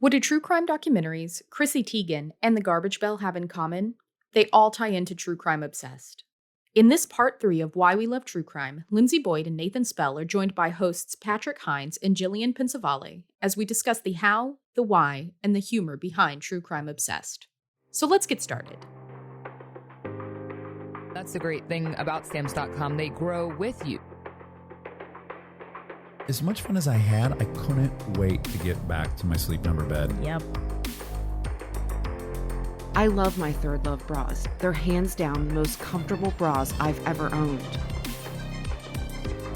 What do true crime documentaries, Chrissy Teigen, and The Garbage Bell have in common? They all tie into True Crime Obsessed. In this part 3 of Why We Love True Crime, Lindsay Boyd and Nathan Spell are joined by hosts Patrick Hinds and Gillian Pensavalle as we discuss the how, the why, and the humor behind True Crime Obsessed. So let's get started. That's the great thing about stamps.com. They grow with you. As much fun as I had, I couldn't wait to get back to my Sleep Number bed. Yep. I love my Third Love bras. They're hands down the most comfortable bras I've ever owned.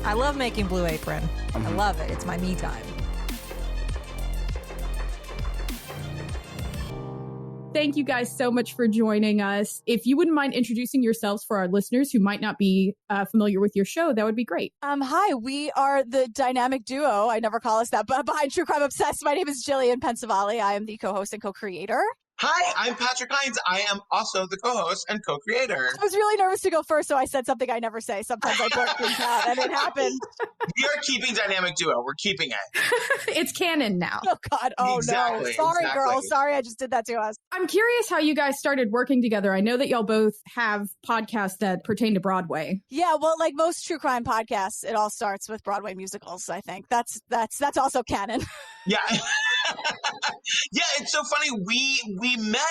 I love making Blue Apron. I love it. It's my me time. Thank you guys so much for joining us. If you wouldn't mind introducing yourselves for our listeners who might not be familiar with your show, that would be great. Hi, we are the dynamic duo. I never call us that, but behind True Crime Obsessed, my name is Gillian Pensavalle. I am the co-host and co-creator. Hi, I'm Patrick Hinds. I am also the co-host and co-creator. I was really nervous to go first, so I said something I never say. Sometimes I blurt things out, and it happened. We are keeping dynamic duo. We're keeping it. It's canon now. Oh, God. Oh, Exactly, no. Sorry, exactly. girl. Sorry I just did that to us. I'm curious how you guys started working together. I know that y'all both have podcasts that pertain to Broadway. Yeah, well, like most true crime podcasts, it all starts with Broadway musicals, I think. That's also canon. Yeah. Yeah, it's so funny. We met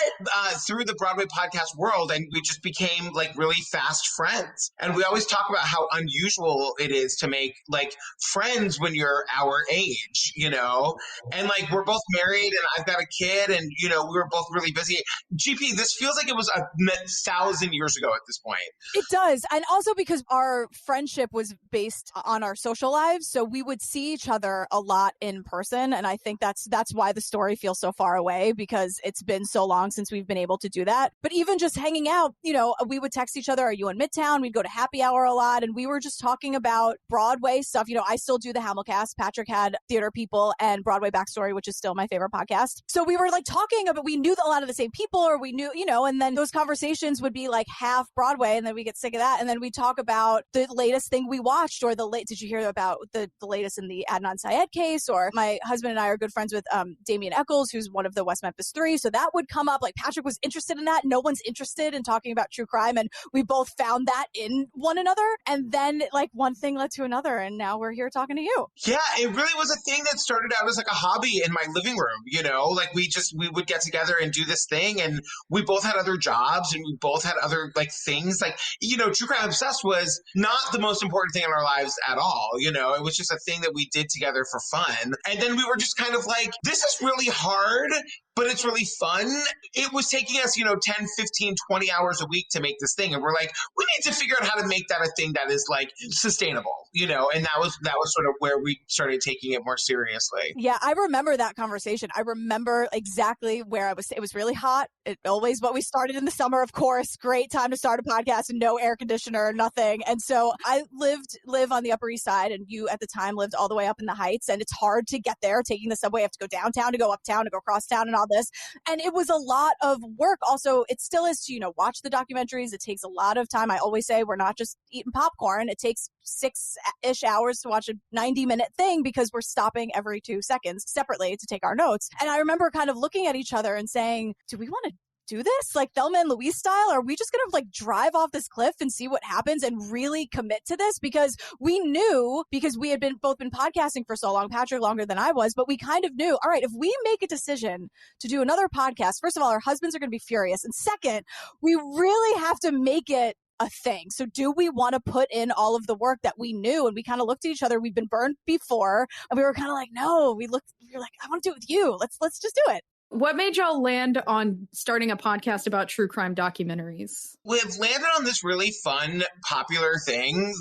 through the Broadway podcast world, and we just became like really fast friends. And we always talk about how unusual it is to make like friends when you're our age, you know? And like we're both married and I've got a kid, and you know, we were both really busy. GP, this feels like it was 1,000 years ago at this point. It does. And also because our friendship was based on our social lives. So we would see each other a lot in person. And I think that's why the story feels so far away, because it's been so long since we've been able to do that. But even just hanging out, you know, we would text each other, are you in Midtown? We'd go to happy hour a lot. And we were just talking about Broadway stuff. You know, I still do the Hamilcast. Patrick had Theater People and Broadway Backstory, which is still my favorite podcast. So we were like talking about, we knew a lot of the same people, or we knew, you know, and then those conversations would be like half Broadway, and then we get sick of that. And then we talk about the latest thing we watched, or did you hear about the latest in the Adnan Syed case? Or my husband and I are good friends with Damien Eccles, who's one of the West Memphis Three. So that would come up. Like Patrick was interested in that. No one's interested in talking about true crime. And we both found that in one another. And then like one thing led to another. And now we're here talking to you. Yeah, it really was a thing that started out as like a hobby in my living room, you know? Like we would get together and do this thing, and we both had other jobs and we both had other like things. Like, you know, True Crime Obsessed was not the most important thing in our lives at all, you know? It was just a thing that we did together for fun. And then we were just kind of like, this is really hard, but it's really fun. It was taking us, you know, 10, 15, 20 hours a week to make this thing. And we're like, we need to figure out how to make that a thing that is like sustainable, you know? And that was sort of where we started taking it more seriously. Yeah, I remember that conversation. I remember exactly where I was. It was really hot. But we started in the summer, of course. Great time to start a podcast, and no air conditioner, nothing. And so I live on the Upper East Side, and you at the time lived all the way up in the Heights, and it's hard to get there. Taking the subway, you have to go downtown, to go uptown, to go cross town, and all this. And it was a lot of work. Also, it still is to, you know, watch the documentaries. It takes a lot of time. I always say we're not just eating popcorn. It takes 6-ish hours to watch a 90-minute thing, because we're stopping every 2 seconds separately to take our notes. And I remember kind of looking at each other and saying, do we want to do this like Thelma and Louise style? Or are we just going to like drive off this cliff and see what happens and really commit to this? Because we knew, because we had both been podcasting for so long, Patrick longer than I was, but we kind of knew, all right, if we make a decision to do another podcast, first of all, our husbands are going to be furious. And second, we really have to make it a thing. So do we want to put in all of the work that we knew? And we kind of looked at each other. We've been burned before, and we were kind of like, no, we were like, I want to do it with you. Let's just do it. What made y'all land on starting a podcast about true crime documentaries? We've landed on this really fun, popular thing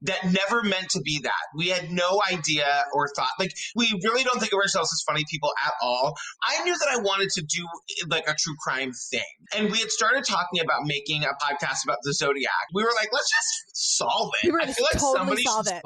that never meant to be that. We had no idea or thought, like, we really don't think of ourselves as funny people at all. I knew that I wanted to do like a true crime thing. And we had started talking about making a podcast about the Zodiac. We were like, let's just solve it. I feel like somebody should solve that.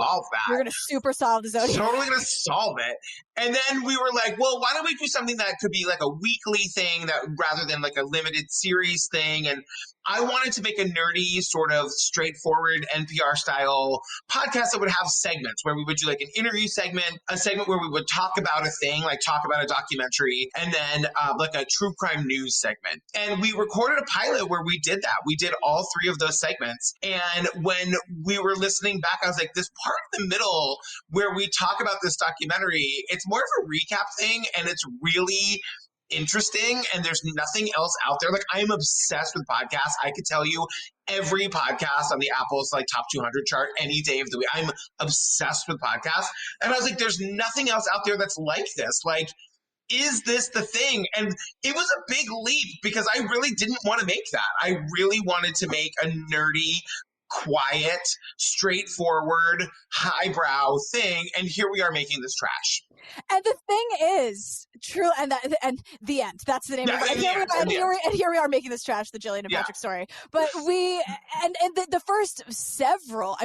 We're going to super solve the Zodiac. Totally going to solve it. And then we were like, well, why don't we do something that could be like a weekly thing, that rather than like a limited series thing? And I wanted to make a nerdy, sort of straightforward NPR style podcast that would have segments where we would do like an interview segment, a segment where we would talk about a thing, like talk about a documentary, and then like a true crime news segment. And we recorded a pilot where we did that. We did all three of those segments. And when we were listening back, I was like, this part in the middle where we talk about this documentary, it's more of a recap thing, and it's really interesting, and there's nothing else out there. Like, I am obsessed with podcasts. I could tell you every podcast on the Apple's like top 200 chart any day of the week. I'm obsessed with podcasts. And I was like, there's nothing else out there that's like this. Like, is this the thing? And it was a big leap because I really didn't want to make that. I really wanted to make a nerdy, quiet, straightforward, highbrow thing. And here we are making this trash. And the thing is, true, and the end. That's the name of it. And here we are making this trash, the Gillian and Patrick story. But the first several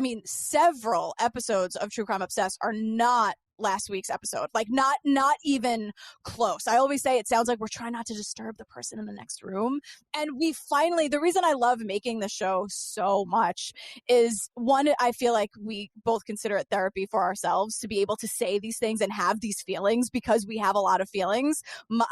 episodes of True Crime Obsessed are not last week's episode. Like, not even close. I always say it sounds like we're trying not to disturb the person in the next room. And we finally, the reason I love making the show so much is, one, I feel like we both consider it therapy for ourselves to be able to say these things and have these feelings, because we have a lot of feelings.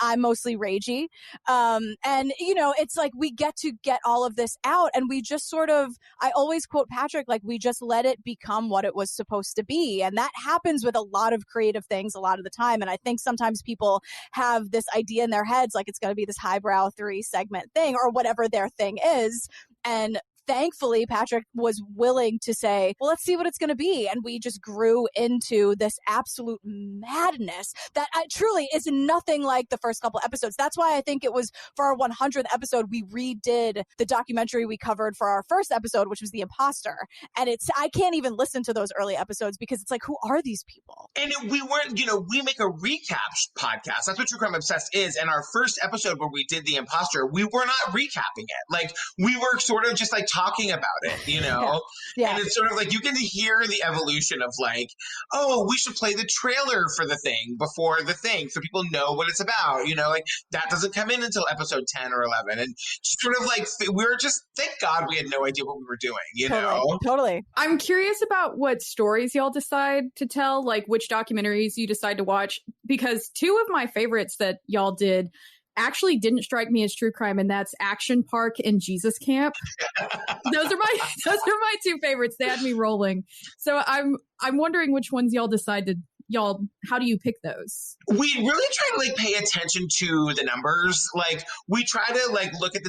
I'm mostly ragey. And, you know, it's like we get to get all of this out, and we just sort of, I always quote Patrick, like, we just let it become what it was supposed to be. And that happens with a lot of creative things a lot of the time. And I think sometimes people have this idea in their heads, like it's going to be this highbrow 3-segment thing or whatever their thing is. And thankfully, Patrick was willing to say, well, let's see what it's going to be. And we just grew into this absolute madness that truly is nothing like the first couple episodes. That's why I think it was for our 100th episode, we redid the documentary we covered for our first episode, which was The Imposter. And I can't even listen to those early episodes because it's like, who are these people? And we weren't, we make a recap podcast. That's what True Crime Obsessed is. And our first episode where we did The Imposter, we were not recapping it. Like, we were sort of just like talking about it, Yeah. And it's sort of like you can hear the evolution of like, oh, we should play the trailer for the thing before the thing so people know what it's about, like that doesn't come in until episode 10 or 11. And sort of like we were just, thank God we had no idea what we were doing, Totally. I'm curious about what stories y'all decide to tell, like which documentaries you decide to watch, because two of my favorites that y'all did actually didn't strike me as true crime, and that's Action Park and Jesus Camp. Those are my two favorites. They had me rolling. So I'm wondering which ones y'all decided. How do you pick those? We really try to like pay attention to the numbers. Like, we try to like look at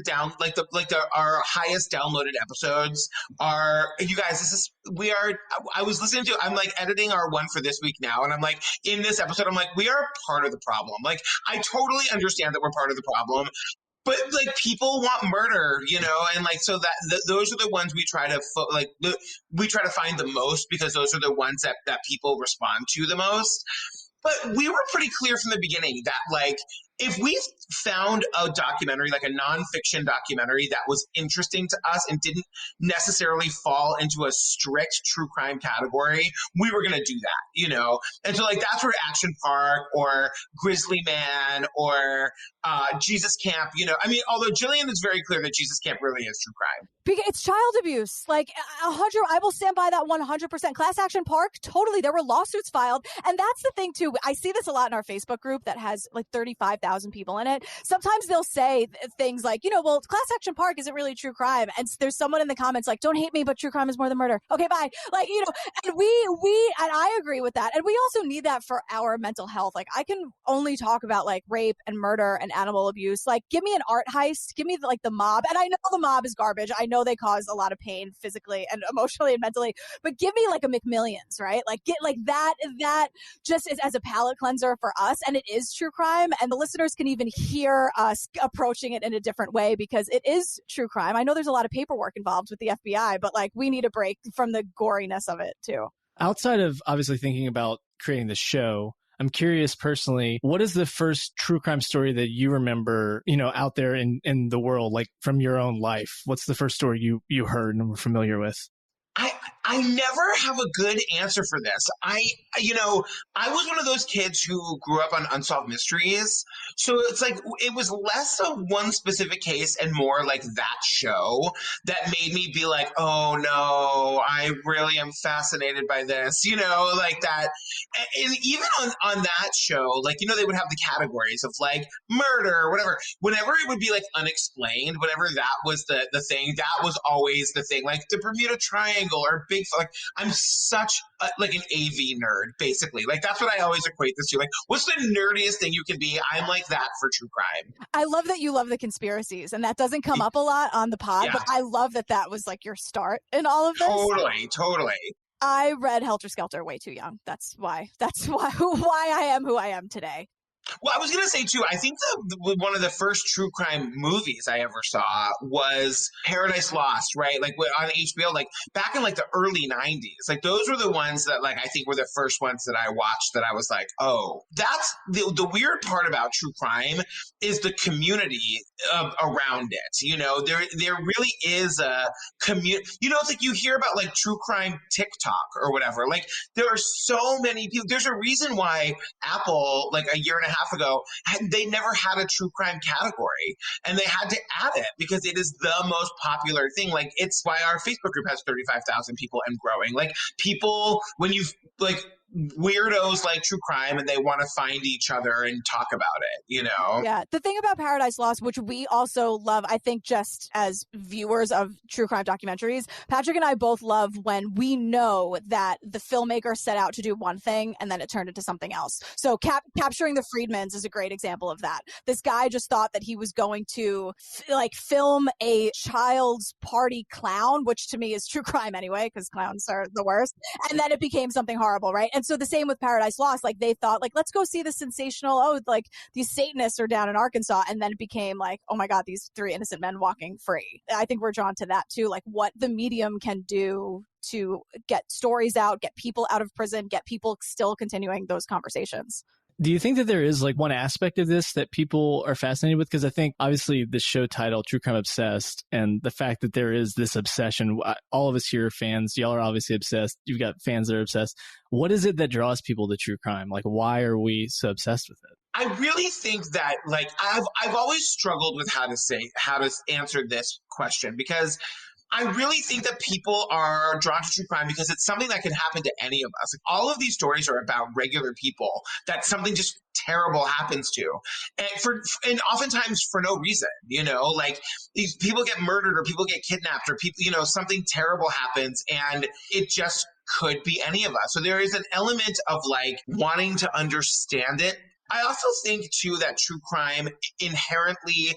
our highest downloaded episodes are, you guys, I was listening to, I'm like editing our one for this week now. And I'm like, in this episode, I'm like, we are part of the problem. Like, I totally understand that we're part of the problem. But like, people want murder, and like, so that those are the ones we try to we try to find the most, because those are the ones that people respond to the most. But we were pretty clear from the beginning that like, if we found a documentary, like a nonfiction documentary that was interesting to us and didn't necessarily fall into a strict true crime category, we were going to do that, And so like, that's where Action Park or Grizzly Man or Jesus Camp, I mean, although Gillian is very clear that Jesus Camp really is true crime. Because it's child abuse. Like, I will stand by that 100%. Class Action Park, totally. There were lawsuits filed. And that's the thing, too. I see this a lot in our Facebook group that has like 35,000 people in it. Sometimes they'll say things like, well, Class Action Park isn't really true crime. And there's someone in the comments like, don't hate me, but true crime is more than murder. Okay, bye. Like, and and I agree with that. And we also need that for our mental health. Like, I can only talk about like rape and murder and animal abuse. Like, give me an art heist. Give me like the mob. And I know the mob is garbage. I know they cause a lot of pain physically and emotionally and mentally, but give me like a McMillions, right? Like, get like that just is as a palate cleanser for us. And it is true crime. And the listeners can even hear us approaching it in a different way because it is true crime. I know there's a lot of paperwork involved with the FBI, but like, we need a break from the goriness of it too. Outside of obviously thinking about creating the show, I'm curious personally, what is the first true crime story that you remember, out there in the world, like from your own life? What's the first story you heard and were familiar with? I never have a good answer for this. I was one of those kids who grew up on Unsolved Mysteries. So it's like, it was less of one specific case and more like that show that made me be like, oh no, I really am fascinated by this, like that. And even on that show, like, they would have the categories of like murder or whatever. Whenever it would be like unexplained, whenever that was the thing, that was always the thing. Like the Bermuda Triangle or Bigfoot. Like, I'm such like an AV nerd, basically. Like, that's what I always equate this to. Like, what's the nerdiest thing you can be? I'm like that for true crime. I love that you love the conspiracies, and that doesnn't come up a lot on the pod, but I love that was like your start in all of this. Totally. I read Helter Skelter way too young. That's why I am who I am today. Well, I was going to say, too, I think one of the first true crime movies I ever saw was Paradise Lost, right? Like on HBO, like back in like the early 90s. Like those were the ones that like I think were the first ones that I watched that I was like, oh, that's the weird part about true crime is the community around it. There really is a community. It's like you hear about like true crime TikTok or whatever. Like there are so many people. There's a reason why Apple, like a year and a half ago, they never had a true crime category, and they had to add it because it is the most popular thing. Like, it's why our Facebook group has 35,000 people and growing. Like, people, when you like weirdos like true crime and they want to find each other and talk about it, Yeah. The thing about Paradise Lost, which we also love, I think just as viewers of true crime documentaries, Patrick and I both love when we know that the filmmaker set out to do one thing and then it turned into something else. So Capturing the Friedmans is a great example of that. This guy just thought that he was going to film a child's party clown, which to me is true crime anyway, because clowns are the worst. And then it became something horrible, right? And so the same with Paradise Lost, like they thought like, let's go see the sensational, like these Satanists are down in Arkansas. And then it became like, oh my God, these 3 innocent men walking free. I think we're drawn to that too. Like what the medium can do to get stories out, get people out of prison, get people still continuing those conversations. Do you think that there is like one aspect of this that people are fascinated with? Because I think obviously the show title, True Crime Obsessed, and the fact that there is this obsession, all of us here are fans. Y'all are obviously obsessed. You've got fans that are obsessed. What is it that draws people to true crime? Like, why are we so obsessed with it? I really think that like I've always struggled with how to answer this question, because I really think that people are drawn to true crime because it's something that can happen to any of us. Like, all of these stories are about regular people that something just terrible happens to, and oftentimes for no reason. Like these people get murdered or people get kidnapped or people, something terrible happens, and it just could be any of us. So there is an element of like wanting to understand it. I also think, too, that true crime inherently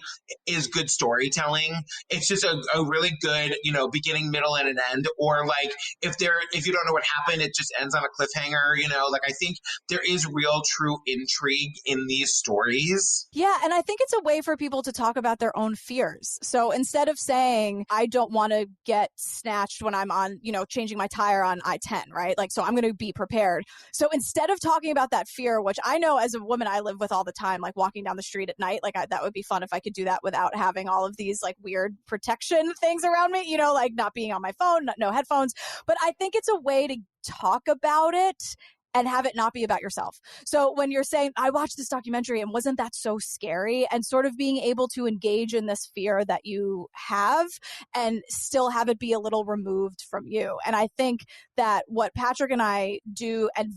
is good storytelling. It's just a really good, beginning, middle, and an end. Or like if you don't know what happened, it just ends on a cliffhanger. Like I think there is real, true intrigue in these stories. Yeah, and I think it's a way for people to talk about their own fears. So instead of saying, I don't want to get snatched when I'm on, changing my tire on I-10, right? Like, so I'm going to be prepared. So instead of talking about that fear, which I know as a woman I live with all the time, like walking down the street at night, like that would be fun if I could do that without having all of these like weird protection things around me, like not being on my phone, no headphones. But I think it's a way to talk about it and have it not be about yourself. So when you're saying, I watched this documentary and wasn't that so scary, and sort of being able to engage in this fear that you have and still have it be a little removed from you. And I think that what Patrick and I do and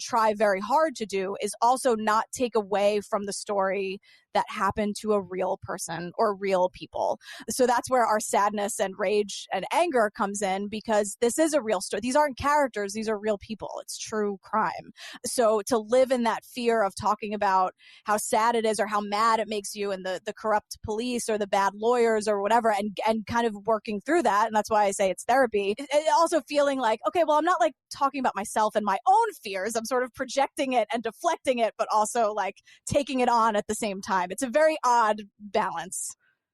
try very hard to do is also not take away from the story that happened to a real person or real people. So that's where our sadness and rage and anger comes in, because this is a real story. These aren't characters. These are real people. It's true crime. So to live in that fear of talking about how sad it is or how mad it makes you and the corrupt police or the bad lawyers or whatever, and kind of working through that. And that's why I say it's therapy. Also feeling like, okay, well, I'm not like talking about myself and my own fears. I'm sort of projecting it and deflecting it, but also like taking it on at the same time. It's a very odd balance.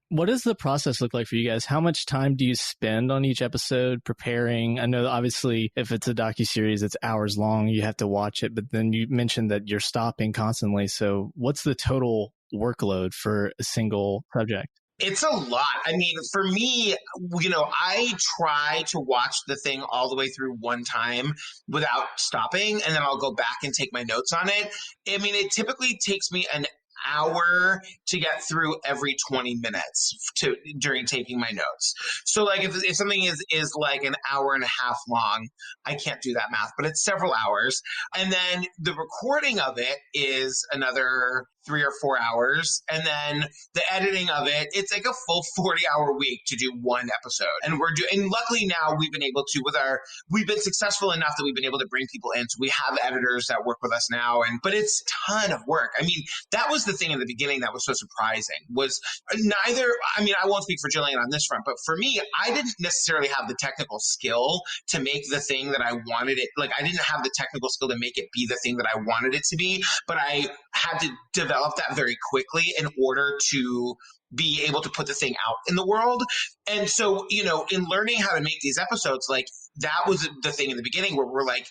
What does the process look like for you guys? How much time do you spend on each episode preparing? I know obviously if it's a docuseries, it's hours long. You have to watch it, but then you mentioned that you're stopping constantly. So what's the total workload for a single subject? It's a lot. I mean, for me, I try to watch the thing all the way through one time without stopping, and then I'll go back and take my notes on it. I mean, it typically takes me an hour to get through every 20 minutes during taking my notes. So like if something is like an hour and a half long, I can't do that math, but it's several hours. And then the recording of it is another 3 or 4 hours. And then the editing of it, it's like a full 40-hour week to do one episode. And and luckily now we've been able to, we've been successful enough that we've been able to bring people in. So we have editors that work with us now. But it's a ton of work. I mean, that was the thing in the beginning that was so surprising was I won't speak for Gillian on this front, but for me, I didn't necessarily have the technical skill to make the thing that I wanted it. Like I didn't have the technical skill to make it be the thing that I wanted it to be, but I had to develop that very quickly in order to be able to put the thing out in the world. And so, in learning how to make these episodes, like that was the thing in the beginning where we're like,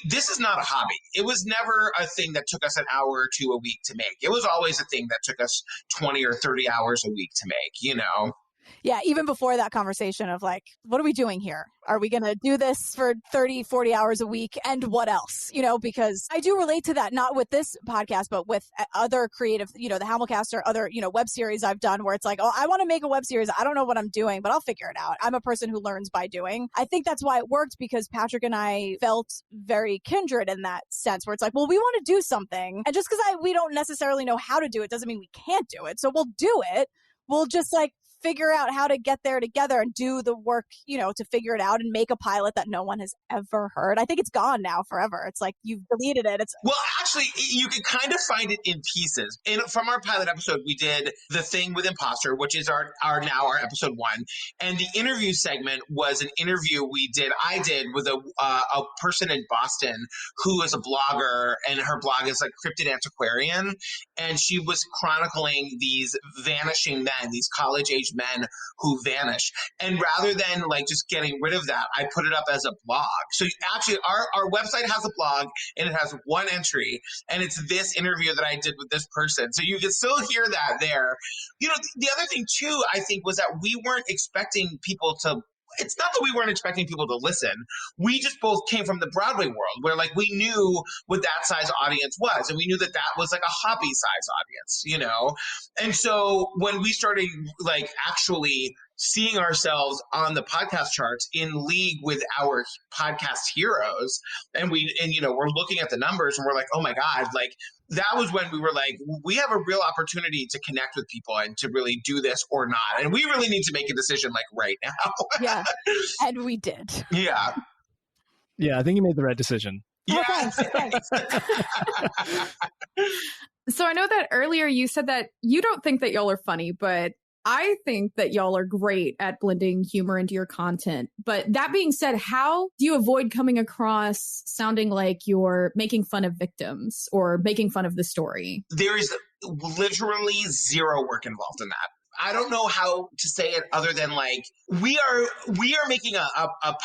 this is not a hobby. It was never a thing that took us an hour or two a week to make. It was always a thing that took us 20 or 30 hours a week to make, Yeah, even before that conversation of like, what are we doing here? Are we going to do this for 30, 40 hours a week? And what else? Because I do relate to that, not with this podcast, but with other creative, the Hamilcast or other, web series I've done where it's like, oh, I want to make a web series. I don't know what I'm doing, but I'll figure it out. I'm a person who learns by doing. I think that's why it worked because Patrick and I felt very kindred in that sense where it's like, well, we want to do something. And just because we don't necessarily know how to do it doesn't mean we can't do it. So we'll do it. We'll just like figure out how to get there together and do the work, to figure it out and make a pilot that no one has ever heard. I think it's gone now forever. It's like you've deleted it. Well, actually, you can kind of find it in pieces. From our pilot episode, we did The Thing with Imposter, which is our episode 1. And the interview segment was an interview I did with a person in Boston who is a blogger, and her blog is like Cryptid Antiquarian. And she was chronicling these vanishing men, these college-age men who vanish. And rather than like just getting rid of that, I put it up as a blog. So actually our website has a blog and it has one entry, and it's this interview that I did with this person. So you can still hear that there. The other thing too, I think, was that we weren't expecting people to it's not that we weren't expecting people to listen. We just both came from the Broadway world where like we knew what that size audience was. And we knew that was like a hobby size audience, And so when we started like actually seeing ourselves on the podcast charts in league with our podcast heroes, and we're looking at the numbers and we're like, oh my God, like that was when we were like, we have a real opportunity to connect with people and to really do this or not. And we really need to make a decision like right now. Yeah. And we did. Yeah. Yeah, I think you made the right decision. Oh, Yeah. thanks. So I know that earlier you said that you don't think that y'all are funny, but I think that y'all are great at blending humor into your content. But that being said, how do you avoid coming across sounding like you're making fun of victims or making fun of the story? There is literally zero work involved in that. I don't know how to say it other than like we are making a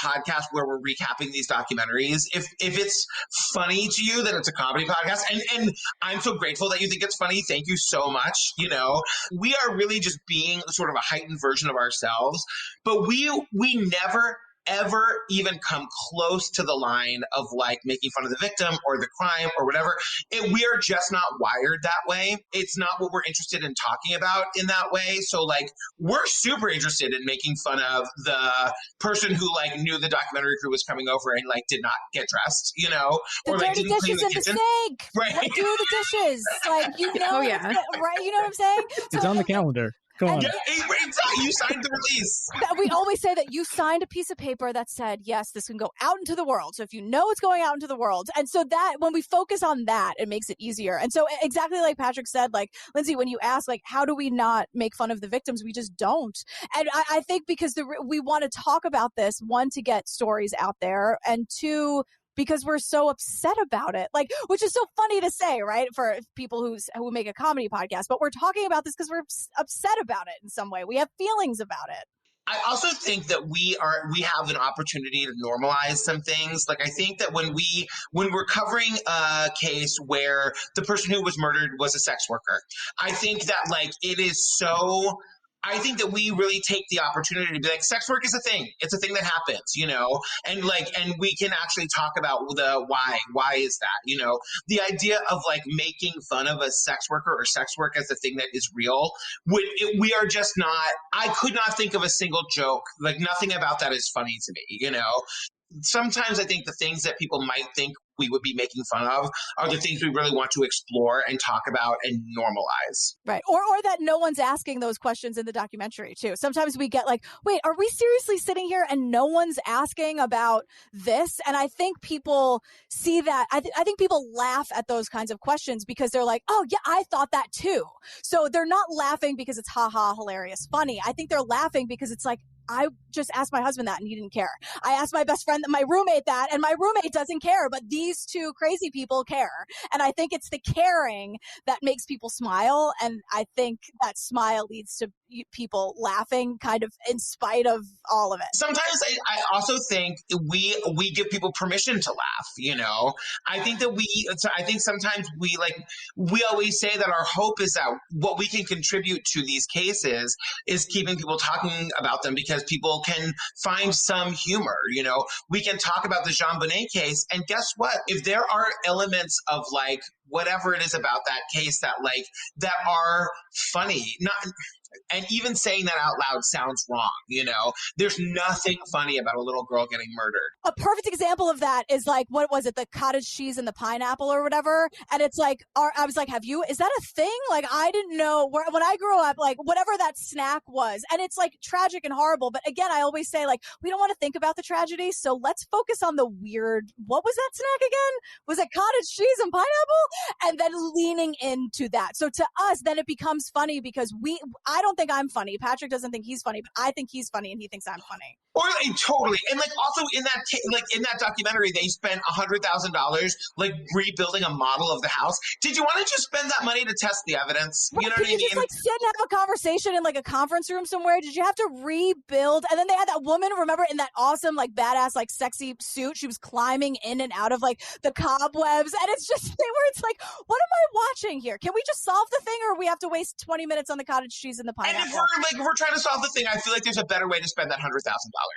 podcast where we're recapping these documentaries. If it's funny to you, then it's a comedy podcast. And I'm so grateful that you think it's funny. Thank you so much. We are really just being sort of a heightened version of ourselves, but we never ever even come close to the line of like making fun of the victim or the crime or whatever. We are just not wired that way. It's not what we're interested in talking about in that way. So like we're super interested in making fun of the person who like knew the documentary crew was coming over and like did not get dressed, The or like dirty didn't clean dishes the in the kitchen. sink. Right. Do the dishes. Like, Oh, yeah. right? You know what I'm saying? It's on the calendar. Come on. Yeah, you signed the release. We always say that you signed a piece of paper that said, yes, this can go out into the world. So if you know it's going out into the world. And so that when we focus on that, it makes it easier. And so exactly like Patrick said, like, Lindsay, when you ask, like, how do we not make fun of the victims? We just don't. And I think because we want to talk about this, one, to get stories out there, and two, because we're so upset about it, like, which is so funny to say, right? For people who make a comedy podcast, but we're talking about this because we're upset about it in some way. We have feelings about it. I also think that we have an opportunity to normalize some things. Like I think that when we're covering a case where the person who was murdered was a sex worker, I think that like it is so I think that we really take the opportunity to be like, sex work is a thing. It's a thing that happens, and we can actually talk about the why is that, the idea of like making fun of a sex worker or sex work as a thing that is real. We are just not, I could not think of a single joke. Like nothing about that is funny to me, Sometimes I think the things that people might think we would be making fun of are the things we really want to explore and talk about and normalize. Right. Or that no one's asking those questions in the documentary too. Sometimes we get like, wait, are we seriously sitting here and no one's asking about this? And I think people see that. I think people laugh at those kinds of questions because they're like, oh yeah, I thought that too. So they're not laughing because it's haha, hilarious, funny. I think they're laughing because it's like, I just asked my husband that and he didn't care. I asked my best friend, my roommate that, and my roommate doesn't care, but these two crazy people care. And I think it's the caring that makes people smile. And I think that smile leads to people laughing kind of in spite of all of it. Sometimes I also think we give people permission to laugh, I think sometimes we always say that our hope is that what we can contribute to these cases is keeping people talking about them because people can find some humor, we can talk about the Jean Bonnet case. And guess what? If there are elements of like whatever it is about that case that are funny, and even saying that out loud sounds wrong, There's nothing funny about a little girl getting murdered. A perfect example of that is like, what was it? The cottage cheese and the pineapple or whatever. And it's like, I was like, is that a thing? Like, I didn't know when I grew up, like whatever that snack was. And it's like tragic and horrible. But again, I always say like, we don't want to think about the tragedy. So let's focus on the weird. What was that snack again? Was it cottage cheese and pineapple? And then leaning into that. So to us, then it becomes funny because I don't think I'm funny. Patrick doesn't think he's funny, but I think he's funny and he thinks I'm funny. Or totally. And also in that documentary, they spent $100,000 rebuilding a model of the house. Did you want to just spend that money to test the evidence? You know what I mean? Just sit and have a conversation in like a conference room somewhere. Did you have to rebuild? And then they had that woman, remember, in that awesome, badass, sexy suit. She was climbing in and out of the cobwebs. And it's just where it's like, what am I watching here? Can we just solve the thing or we have to waste 20 minutes on the cottage cheese and the pineapple? And if we're trying to solve the thing, I feel like there's a better way to spend that $100,000.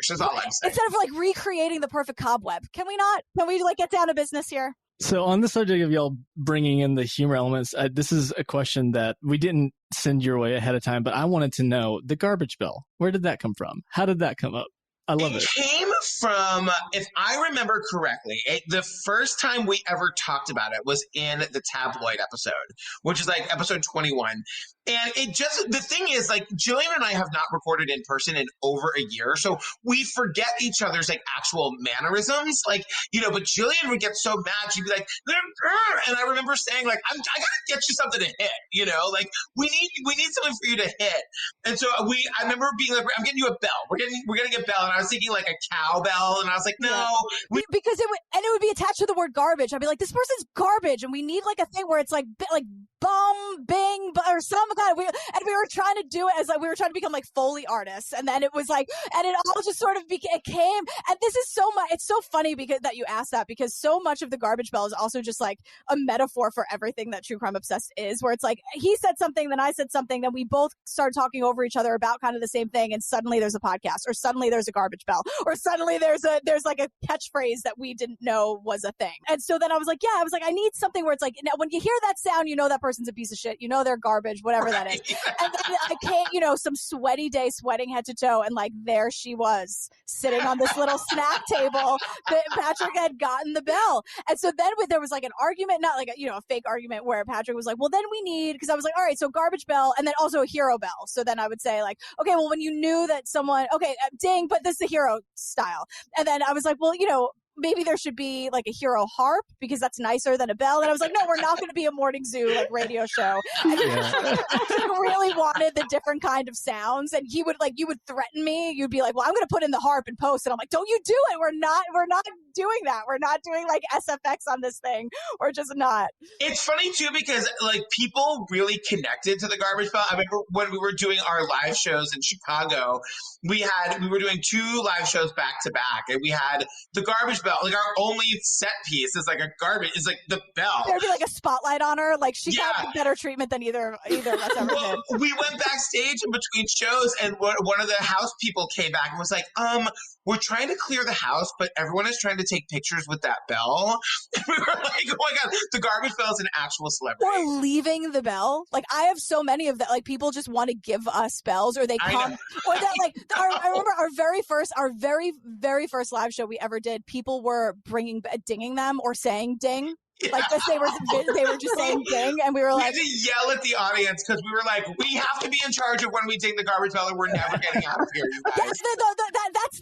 That's all I'm saying. Instead of recreating the perfect cobweb. Can we not? Can we get down to business here? So on the subject of y'all bringing in the humor elements, this is a question that we didn't send your way ahead of time, but I wanted to know the garbage bell. Where did that come from? How did that come up? I love it. It came from, if I remember correctly, the first time we ever talked about it was in the tabloid episode, which is episode 21. And the thing is, Gillian and I have not recorded in person in over a year. So we forget each other's actual mannerisms. But Gillian would get so mad. She'd be like, "Grr," and I remember saying I gotta get you something to hit, we need something for you to hit. And so I remember being like, I'm getting you a bell. We're getting a bell. And I was thinking a cowbell. And I was like, no. Yeah. Because it would be attached to the word garbage. I'd be like, this person's garbage. And we need a thing where it's bum, bing, or some kind of weird. And we were trying to do it as we were trying to become Foley artists. And then it was and it all just sort of it came. And this is so much. It's so funny that you asked that because so much of the garbage bell is also just a metaphor for everything that True Crime Obsessed is, where it's he said something, then I said something, then we both started talking over each other about kind of the same thing. And suddenly there's a podcast, or suddenly there's a garbage bell, or suddenly there's a catchphrase that we didn't know was a thing. And so then I was like, I need something where it's now when you hear that sound, that person's a piece of shit, they're garbage, whatever that is. And then I came, some sweaty day, sweating head to toe, and there she was sitting on this little snack table that Patrick had gotten the bell. And so then there was an argument, not a fake argument, where Patrick was like, well, then we need, because I was like, all right, so garbage bell, and then also a hero bell. So then I would say okay, well, when you knew that someone, okay, ding, but this is the hero style. And then I was like, well, maybe there should be a hero harp because that's nicer than a bell. And I was like, no, we're not going to be a morning zoo radio show. And he really wanted the different kind of sounds. And he would you would threaten me. You'd be like, well, I'm going to put in the harp and post. And I'm like, don't you do it. We're not doing that. We're not doing SFX on this thing. We're just not. It's funny too, because people really connected to the garbage bell. I remember when we were doing our live shows in Chicago, we were doing 2 live shows back to back, and we had the garbage bell bell. Like our only set piece is like a garbage. Is like the bell. There'd be like a spotlight on her. Like she got better treatment than either of us ever did. We went backstage in between shows, and one of the house people came back and was like, we're trying to clear the house, but everyone is trying to take pictures with that bell. And we were like, oh my God, the garbage bell is an actual celebrity. Or leaving the bell. Like I have so many of that. Like people just want to give us bells, or they come. Or that like I remember our very first live show we ever did. People were dinging them or saying ding. Yeah. Like they were just saying ding, and we were like, we had to yell at the audience because we were like, we have to be in charge of when we ding the garbage bell, or we're never getting out of here, you guys.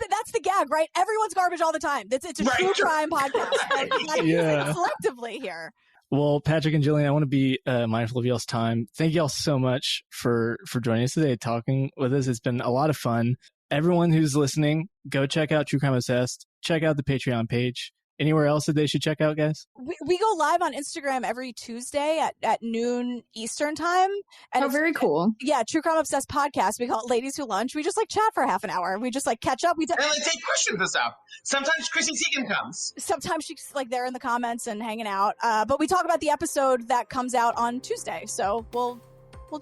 That's the gag, right? Everyone's garbage all the time. It's a true crime podcast. Like, selectively here. Well, Patrick and Gillian, I want to be mindful of y'all's time. Thank y'all so much for joining us today, talking with us. It's been a lot of fun. Everyone who's listening, go check out True Crime Obsessed. Check out the Patreon page. Anywhere else that they should check out, guys? We go live on Instagram every Tuesday at noon Eastern time. And very cool. Yeah, True Crime Obsessed podcast. We call it Ladies Who Lunch. We just like chat for half an hour. We just like catch up. And like take questions and stuff. Sometimes Chrissy Teigen comes. Sometimes she's like there in the comments and hanging out. But we talk about the episode that comes out on Tuesday. So we'll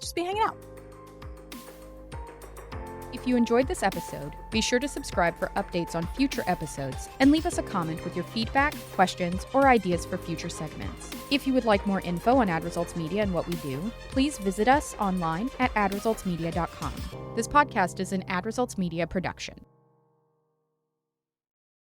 just be hanging out. If you enjoyed this episode, be sure to subscribe for updates on future episodes and leave us a comment with your feedback, questions, or ideas for future segments. If you would like more info on Ad Results Media and what we do, please visit us online at adresultsmedia.com. This podcast is an Ad Results Media production.